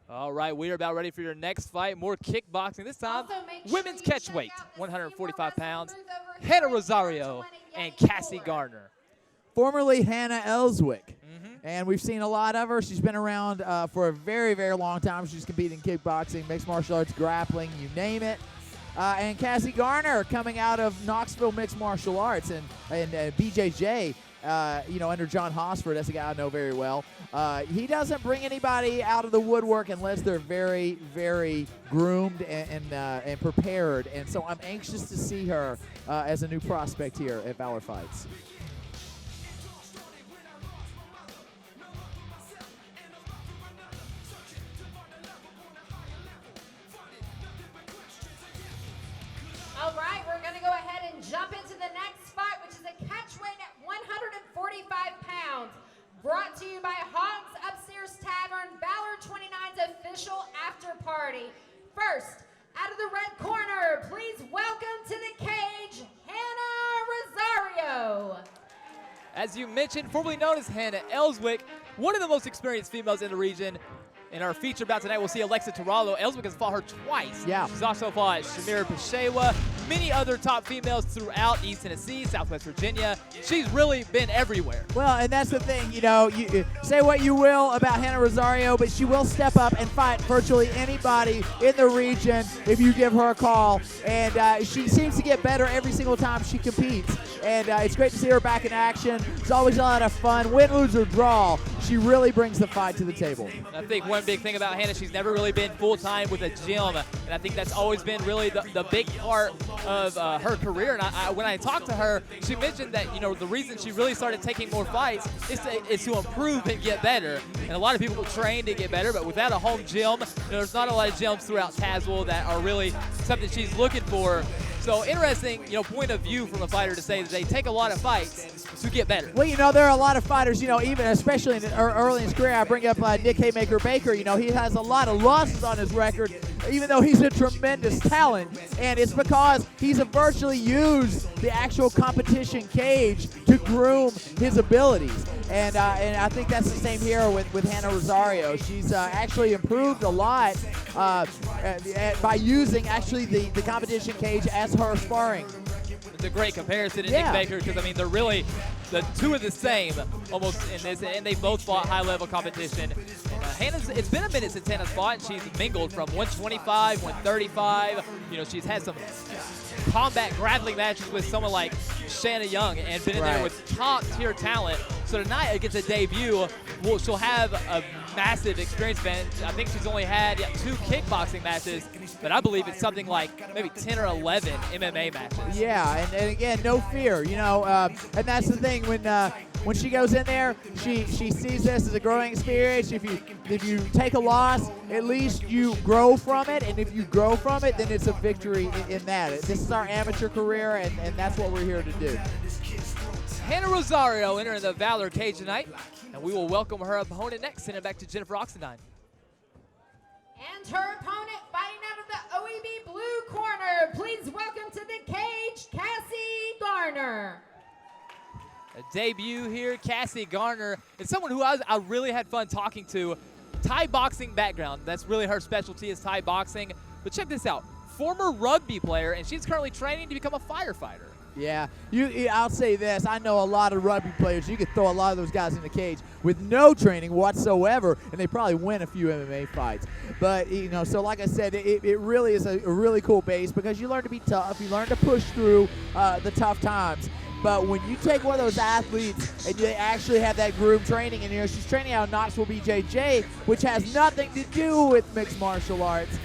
All right, we are about ready for your next fight. More kickboxing. This time, women's catch weight, 145 pounds. Hannah Rosario and Cassie Garner. Formerly Hannah Ellswick. And we've seen a lot of her. She's been around for a very, very long time. She's competed in kickboxing, mixed martial arts, grappling, you name it. And Cassie Garner coming out of Knoxville Mixed Martial Arts and BJJ, under John Hosford. That's a guy I know very well. He doesn't bring anybody out of the woodwork unless they're very, very groomed and prepared. And so I'm anxious to see her as a new prospect here at Valor Fights. All right, we're going to go ahead and jump into the next fight, which is a catch weight at 145 pounds. Brought to you by Hogs Upstairs Tavern, Valor 29's official after party. First, out of the red corner, please welcome to the cage, Hannah Rosario. As you mentioned, formerly known as Hannah Ellswick, one of the most experienced females in the region. In our feature bout tonight, we'll see Alexa Tarallo. Ellswick has fought her twice. Yeah. She's also fought Shamira Peshewa, many other top females throughout East Tennessee, Southwest Virginia. She's really been everywhere. Well, and that's the thing, you say what you will about Hannah Rosario, but she will step up and fight virtually anybody in the region if you give her a call. And she seems to get better every single time she competes. And it's great to see her back in action. It's always a lot of fun. Win, lose, or draw, she really brings the fight to the table. I think one big thing about Hannah, she's never really been full-time with a gym, and I think that's always been really the big part of her career. And when I talked to her, she mentioned that the reason she really started taking more fights is to improve and get better. And a lot of people train to get better, but without a home gym, there's not a lot of gyms throughout Tazewell that are really something she's looking for. So interesting, point of view from a fighter to say that they take a lot of fights to get better. Well, there are a lot of fighters, even especially early in his career. I bring up Nick Haymaker Baker. He has a lot of losses on his record, even though he's a tremendous talent. And it's because he's virtually used the actual competition cage to groom his abilities. And I think that's the same here with Hannah Rosario. She's actually improved a lot by using actually the competition cage as her sparring. It's a great comparison to Nick Baker because, they're really the two are the same almost in this, and they both fought high-level competition. It's been a minute since Hannah's fought. She's mingled from 125, 135. She's had some combat grappling matches with someone like Shanna Young and been in there with top-tier talent. So tonight against a debut, she'll have a massive experience advantage. I think she's only had 2 kickboxing matches, but I believe it's something like maybe 10 or 11 MMA matches. Yeah, and again, no fear, and that's the thing when she goes in there, she sees this as a growing experience. If you take a loss, at least you grow from it, and if you grow from it, then it's a victory in that. This is our amateur career, and that's what we're here to do. Hannah Rosario entering the Valor cage tonight, and we will welcome her opponent next. Send it back to Jennifer Oxendine. And her opponent fighting out of the OEB blue corner. Please welcome to the cage, Cassie Garner. A debut here, Cassie Garner. It's someone who I really had fun talking to. Thai boxing background. That's really her specialty is Thai boxing. But check this out. Former rugby player, and she's currently training to become a firefighter. Yeah, I'll say this. I know a lot of rugby players. You could throw a lot of those guys in the cage with no training whatsoever, and they probably win a few MMA fights. But, so like I said, it really is a really cool base because you learn to be tough. You learn to push through the tough times. But when you take one of those athletes and you actually have that group training, and she's training out of Knoxville BJJ, which has nothing to do with mixed martial arts,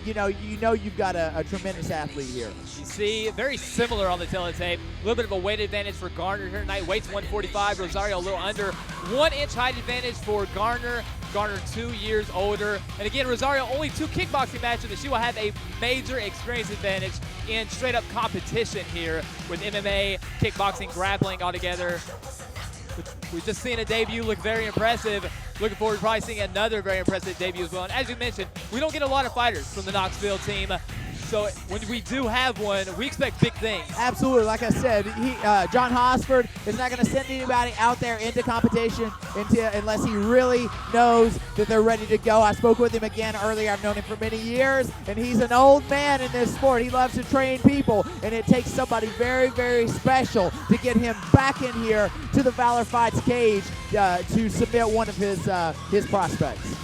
you've got a tremendous athlete here. You see, very similar on the teletape. A little bit of a weight advantage for Garner here tonight. Weight's 145. Rosario a little under. 1 inch height advantage for Garner. Garner 2 years older. And again, Rosario only 2 kickboxing matches, but she will have a major experience advantage in straight-up competition here with MMA, kickboxing, grappling all together. We've just seen a debut look very impressive. Looking forward to probably seeing another very impressive debut as well. And as you mentioned, we don't get a lot of fighters from the Knoxville team. So when we do have one, we expect big things. Absolutely. Like I said, John Hosford is not going to send anybody out there into competition unless he really knows that they're ready to go. I spoke with him again earlier. I've known him for many years, and he's an old man in this sport. He loves to train people, and it takes somebody very, very special to get him back in here to the Valor Fights cage to submit one of his prospects.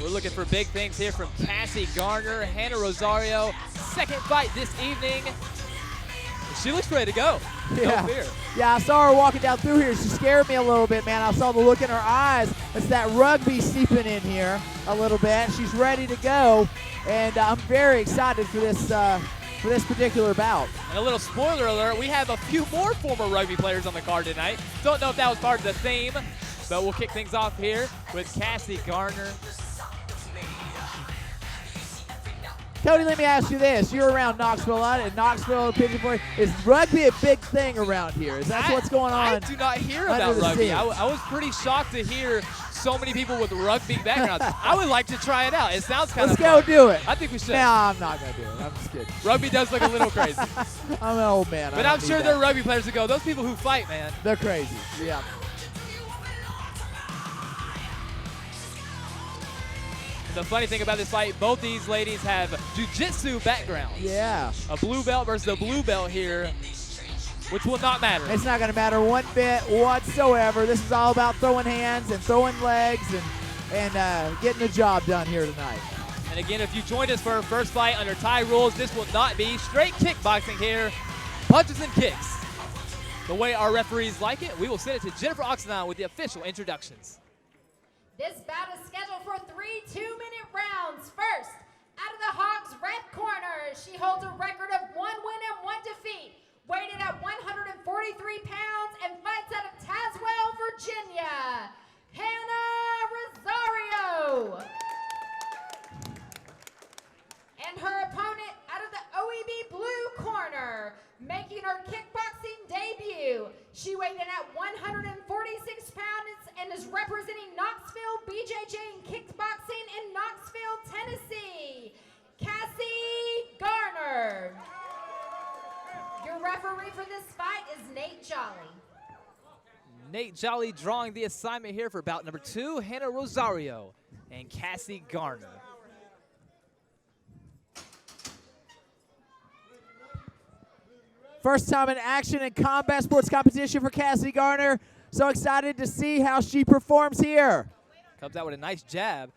We're looking for big things here from Cassie Garner, Hannah Rosario. Second fight this evening. She looks ready to go. Yeah. No fear. Yeah, I saw her walking down through here. She scared me a little bit, man. I saw the look in her eyes. It's that rugby seeping in here a little bit. She's ready to go, and I'm very excited for this particular bout. And a little spoiler alert, we have a few more former rugby players on the card tonight. Don't know if that was part of the theme, but we'll kick things off here with Cassie Garner. Cody, let me ask you this. You're around Knoxville a lot, and Knoxville, Pigeon Forge. Is rugby a big thing around here? Is that what's going on? I do not hear about rugby. I was pretty shocked to hear so many people with rugby backgrounds. I would like to try it out. It sounds kind of fun. Let's go do it. I think we should. No, I'm not going to do it. I'm just kidding. Rugby does look a little crazy. I'm an old man. But I'm sure there are rugby players that go, those people who fight, man. They're crazy. Yeah. The funny thing about this fight, both these ladies have jiu-jitsu backgrounds. Yeah. A blue belt versus a blue belt here, which will not matter. It's not going to matter one bit whatsoever. This is all about throwing hands and throwing legs and getting the job done here tonight. And again, if you joined us for our first fight under Thai rules, this will not be straight kickboxing here. Punches and kicks. The way our referees like it, we will send it to Jennifer Oxenine with the official introductions. This bout is scheduled for 3 2-minute rounds. First, out of the Hogs red corner, she holds a record of 1 win and 1 defeat. Weighted at 143 pounds and fights out of Tazewell, Virginia, Hannah Rosario. And her opponent out of the OEB blue corner, making her kickboxing debut. She weighed in at 146 pounds and is representing Knoxville BJJ in kickboxing in Knoxville, Tennessee, Cassie Garner. Your referee for this fight is Nate Jolly. Nate Jolly drawing the assignment here for bout number 2, Hannah Rosario and Cassie Garner. First time in action in combat sports competition for Cassie Garner. So excited to see how she performs here. Comes out with a nice jab.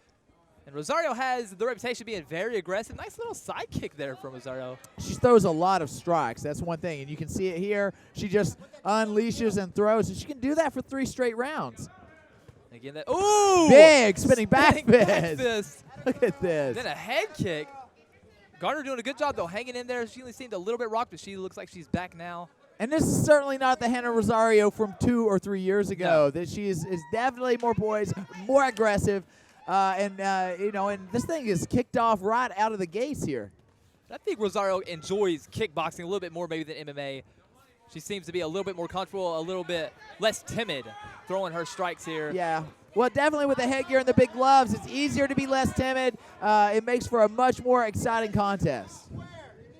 And Rosario has the reputation of being very aggressive. Nice little side kick there from Rosario. She throws a lot of strikes. That's one thing. And you can see it here. She just unleashes and throws. And she can do that for 3 straight rounds. Again, that, ooh! Big spinning back fist. fist. Look at this. Then a head kick. Garner doing a good job, though, hanging in there. She only seemed a little bit rocked, but she looks like she's back now. And this is certainly not the Hannah Rosario from 2 or 3 years ago. No. That she is definitely more poised, more aggressive, and this thing is kicked off right out of the gates here. I think Rosario enjoys kickboxing a little bit more maybe than MMA. She seems to be a little bit more comfortable, a little bit less timid throwing her strikes here. Yeah. Well, definitely with the headgear and the big gloves, it's easier to be less timid. It makes for a much more exciting contest.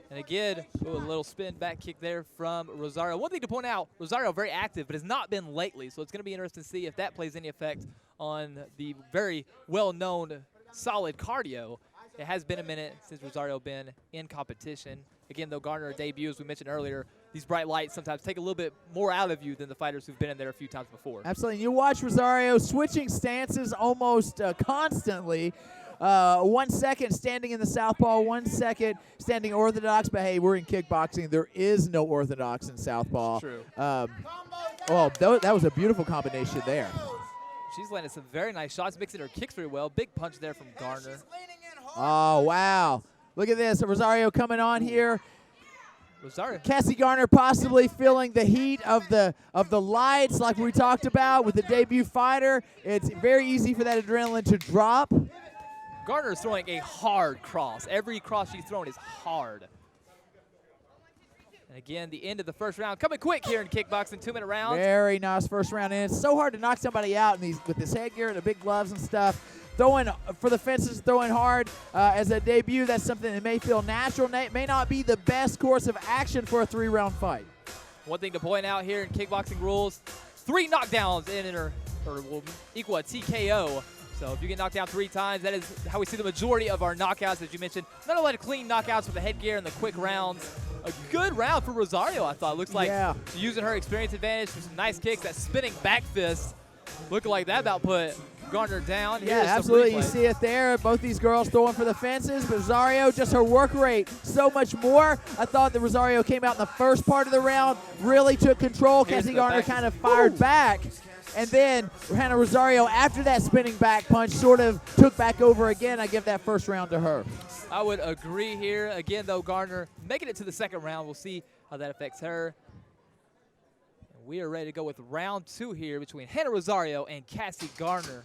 And again, a little spin back kick there from Rosario. One thing to point out, Rosario very active, but has not been lately. So it's going to be interesting to see if that plays any effect on the very well-known solid cardio. It has been a minute since Rosario been in competition. Again, though, Garner debut, as we mentioned earlier, these bright lights sometimes take a little bit more out of you than the fighters who've been in there a few times before. Absolutely. You watch Rosario switching stances almost constantly. 1 second standing in the southpaw, 1 second standing orthodox. But, hey, we're in kickboxing. There is no orthodox in southpaw. True. That was a beautiful combination there. She's landed some very nice shots, mixing her kicks very well. Big punch there from Garner. Oh, wow. Look at this. Rosario coming on here. Rosario. Cassie Garner possibly feeling the heat of the lights like we talked about with the debut fighter. It's very easy for that adrenaline to drop. Garner is throwing a hard cross. Every cross she's throwing is hard. And again, the end of the first round coming quick here in kickboxing, 2-minute rounds. Very nice first round. And it's so hard to knock somebody out with this headgear and the big gloves and stuff. throwing for the fences, throwing hard as a debut. That's something that may feel natural. May not be the best course of action for a 3-round fight. One thing to point out here in kickboxing rules, 3 knockdowns in or will equal a TKO. So if you get knocked down 3 times, that is how we see the majority of our knockouts, as you mentioned. Not a lot of clean knockouts with the headgear and the quick rounds. A good round for Rosario, I thought. Looks like she's using her experience advantage for some nice kicks. That spinning back fist looking like that about put Garner down. Yeah, absolutely. You see it there. Both these girls throwing for the fences. But Rosario, just her work rate, so much more. I thought that Rosario came out in the first part of the round, really took control. Cassie Garner kind of fired back. And then Hannah Rosario, after that spinning back punch, sort of took back over again. I give that first round to her. I would agree here. Again, though, Garner making it to the second round. We'll see how that affects her. And we are ready to go with round 2 here between Hannah Rosario and Cassie Garner.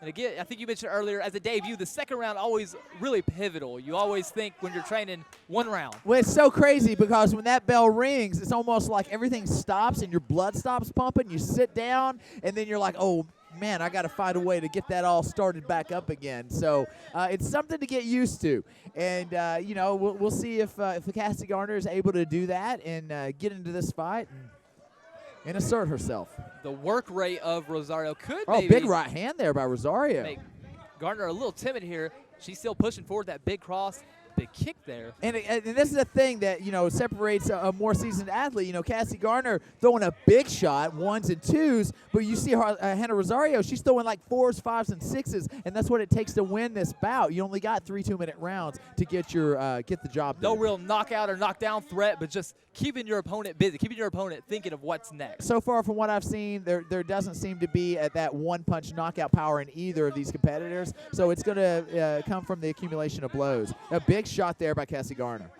And again, I think you mentioned earlier, as a debut, the second round always really pivotal. You always think when you're training 1 round. Well, it's so crazy because when that bell rings, it's almost like everything stops and your blood stops pumping. You sit down, and then you're like, oh, man, I got to find a way to get that all started back up again. So it's something to get used to. And, you know, we'll see if Cassie Garner is able to do that and get into this fight and assert herself. The work rate of Rosario could maybe big right hand there by Rosario. Make Garner a little timid here. She's still pushing forward that big cross. Big kick there. And this is the thing that, you know, separates a more seasoned athlete. You know, Cassie Garner throwing a big shot, 1s and 2s, but you see her, Hannah Rosario, she's throwing like 4s, 5s, and 6s, and that's what it takes to win this bout. You only got 3 2-minute rounds to get your get the job done. No real knockout or knockdown threat, but just keeping your opponent busy, keeping your opponent thinking of what's next. So far from what I've seen, there doesn't seem to be that one-punch knockout power in either of these competitors, so it's going to come from the accumulation of blows. A big shot there by Cassie Garner.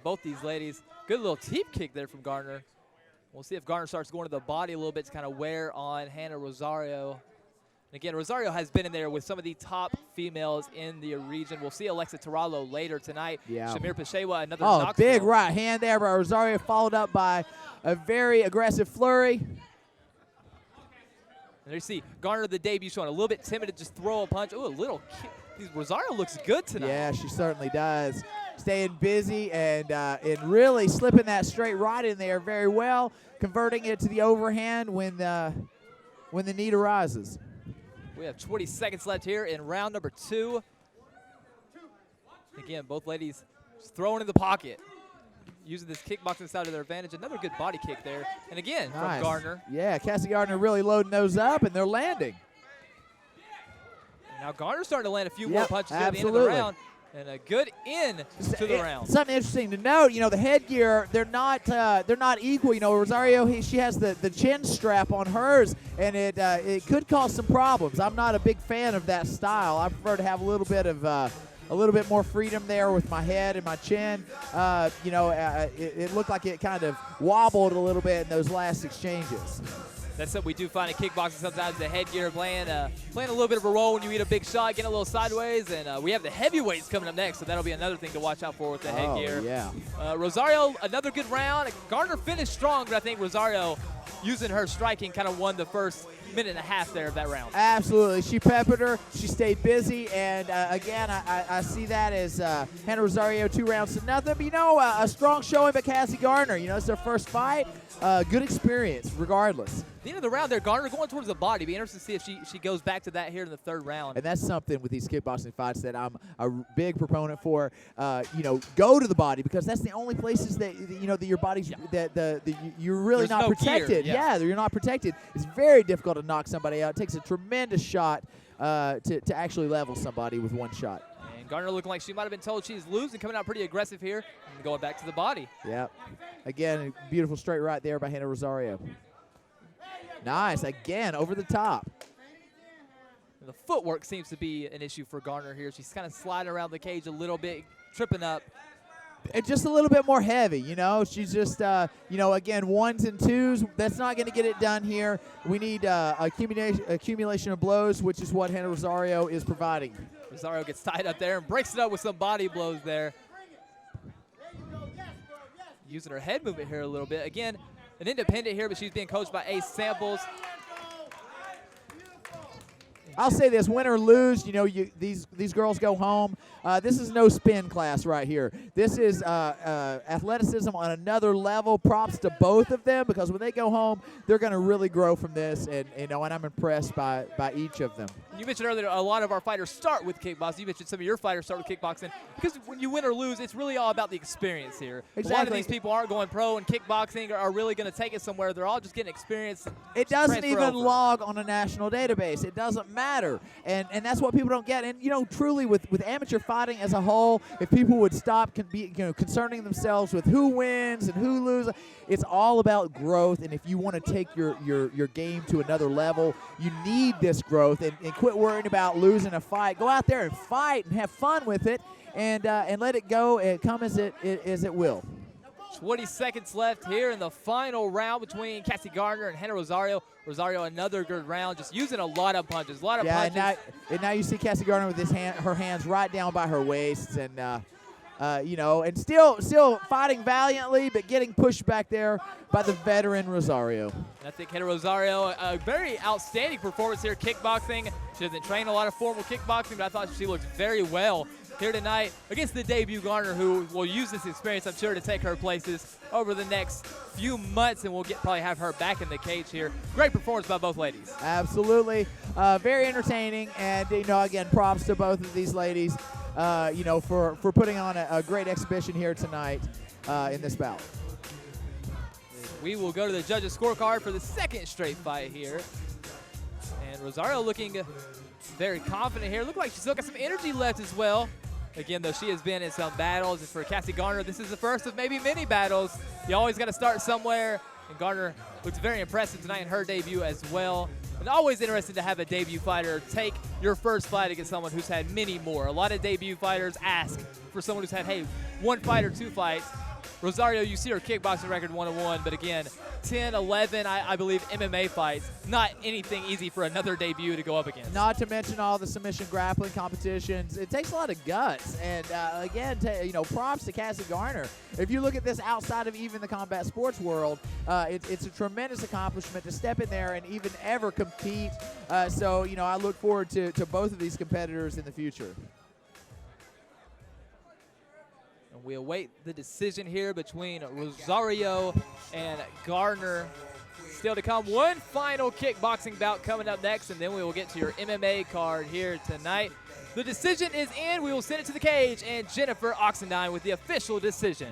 Both these ladies, good little teep kick there from Garner. We'll see if Garner starts going to the body a little bit to kind of wear on Hannah Rosario. And again, Rosario has been in there with some of the top females in the region. We'll see Alexa Tarallo later tonight. Yeah. Shamir Peshewa, another Oh, big right hand there by Rosario, followed up by a very aggressive flurry. And there you see Garner, the debut, showing a little bit timid to just throw a punch. Ooh, a little kick. Rosario looks good tonight. Yeah, she certainly does. Staying busy and really slipping that straight right in there very well, converting it to the overhand when the need arises. We have 20 seconds left here in round number 2. Again, both ladies just throwing in the pocket, using this kickboxing side to their advantage. Another good body kick there. And again, from Garner. Yeah, Cassie Garner really loading those up, and they're landing. Now Garner's starting to land a few more punches at the end of the round, and a good end to the round. Something interesting to note, you know, the headgear, they're not equal. You know, Rosario, she has the chin strap on hers, and it could cause some problems. I'm not a big fan of that style. I prefer to have a little bit more freedom there with my head and my chin. You know, it looked like it kind of wobbled a little bit in those last exchanges. That's something we do find in kickboxing sometimes, the headgear playing a little bit of a role when you eat a big shot, getting a little sideways. And we have the heavyweights coming up next, so that'll be another thing to watch out for with the headgear. Yeah. Rosario, another good round. Garner finished strong, but I think Rosario, using her striking, kind of won the first minute and a half there of that round. Absolutely. She peppered her. She stayed busy. And, again, I see that as Hannah Rosario 2 rounds to nothing. But, you know, a strong showing by Cassie Garner. You know, it's her first fight. Good experience, regardless. At the end of the round there, Garner going towards the body. Be interested to see if she goes back to that here in the 3rd round. And that's something with these kickboxing fights that I'm a big proponent for. You know, go to the body, because that's the only places that, you know, that your body's you're really not protected. Yeah, you're not protected. It's very difficult to knock somebody out. It takes a tremendous shot to actually level somebody with one shot. And Garner looking like she might have been told she's losing, coming out pretty aggressive here and going back to the body. Yep. Again, a beautiful straight right there by Hannah Rosario. Nice. Again, over the top. The footwork seems to be an issue for Garner here. She's kind of sliding around the cage a little bit, tripping up. And just a little bit more heavy, you know. She's just, you know, again, 1s and 2s. That's not going to get it done here. We need accumulation of blows, which is what Hannah Rosario is providing. Rosario gets tied up there and breaks it up with some body blows there. Using her head movement here a little bit. Again, an independent here, but she's being coached by Ace Samples. I'll say this: win or lose, you know, these girls go home. This is no spin class right here. This is athleticism on another level. Props to both of them, because when they go home, they're going to really grow from this, and I'm impressed by each of them. You mentioned earlier a lot of our fighters start with kickboxing. You mentioned some of your fighters start with kickboxing, because when you win or lose, it's really all about the experience here. Exactly. A lot of these people aren't going pro in kickboxing, are really going to take it somewhere. They're all just getting experience. It doesn't even over. log on a national database. It doesn't matter, and that's what people don't get. And you know, truly, with amateur fighting as a whole, if people would stop concerning themselves with who wins and who loses, it's all about growth. And if you want to take your game to another level, you need this growth, and quit worrying about losing a fight. Go out there and fight and have fun with it, and let it go and come as it will. 20 seconds left here in the final round between Cassie Garner and Hannah Rosario. Rosario, another good round, just using a lot of punches, punches. And now you see Cassie Garner with her hands right down by her waist, and you know, and still fighting valiantly, but getting pushed back there by the veteran Rosario. And I think Hannah Rosario, a very outstanding performance here kickboxing. She doesn't train a lot of formal kickboxing, but I thought she looked very well here tonight against the debut Garner, who will use this experience, I'm sure, to take her places over the next few months, and we'll probably have her back in the cage here. Great performance by both ladies. Absolutely. Very entertaining, and, you know, again, props to both of these ladies, you know, for putting on a great exhibition here tonight in this bout. We will go to the judges' scorecard for the second straight fight here. And Rosario looking very confident here. Look like she's still got some energy left as well. Again, though, she has been in some battles. And for Cassie Garner, this is the first of maybe many battles. You always got to start somewhere. And Garner looks very impressive tonight in her debut as well. And always interesting to have a debut fighter take your first fight against someone who's had many more. A lot of debut fighters ask for someone who's had, hey, one fight or two fights. Rosario, you see her kickboxing record 1-1, but again, 10, 11, I believe, MMA fights. Not anything easy for another debut to go up against. Not to mention all the submission grappling competitions. It takes a lot of guts. And again, you know, props to Cassie Garner. If you look at this outside of even the combat sports world, it's a tremendous accomplishment to step in there and even ever compete. So, you know, I look forward to both of these competitors in the future. We await the decision here between Rosario and Garner. Still to come, one final kickboxing bout coming up next, and then we will get to your MMA card here tonight. The decision is in. We will send it to the cage, and Jennifer Oxendine with the official decision.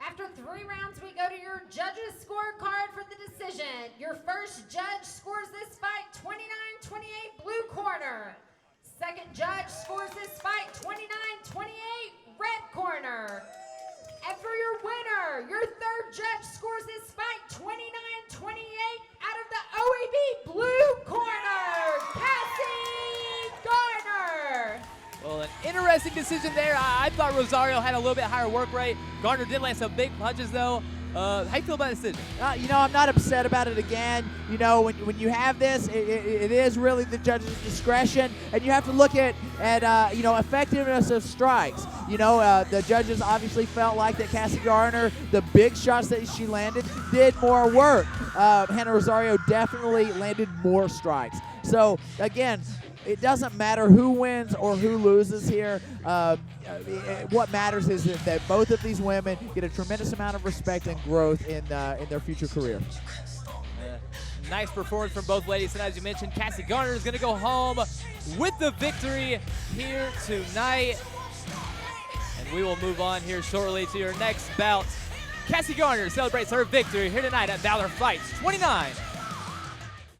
After 3 rounds, we go to your judges' scorecard for the decision. Your first judge scores this fight 29-28, blue corner. Second judge scores this fight 29-28, red corner. And for your winner, your third judge scores this fight 29-28 out of the OAB blue corner, Cassie Garner. Well, an interesting decision there. I thought Rosario had a little bit higher work rate. Garner did land some big punches, though. How do you feel about the decision? You know, I'm not upset about it again. You know, when you have this, it is really the judge's discretion, and you have to look at you know, effectiveness of strikes. You know, the judges obviously felt like that Cassie Garner, the big shots that she landed, did more work. Hannah Rosario definitely landed more strikes. So, again, it doesn't matter who wins or who loses here. What matters is that both of these women get a tremendous amount of respect and growth in their future career. Nice performance from both ladies. And as you mentioned, Cassie Garner is going to go home with the victory here tonight. And we will move on here shortly to your next bout. Cassie Garner celebrates her victory here tonight at Valor Fights 29.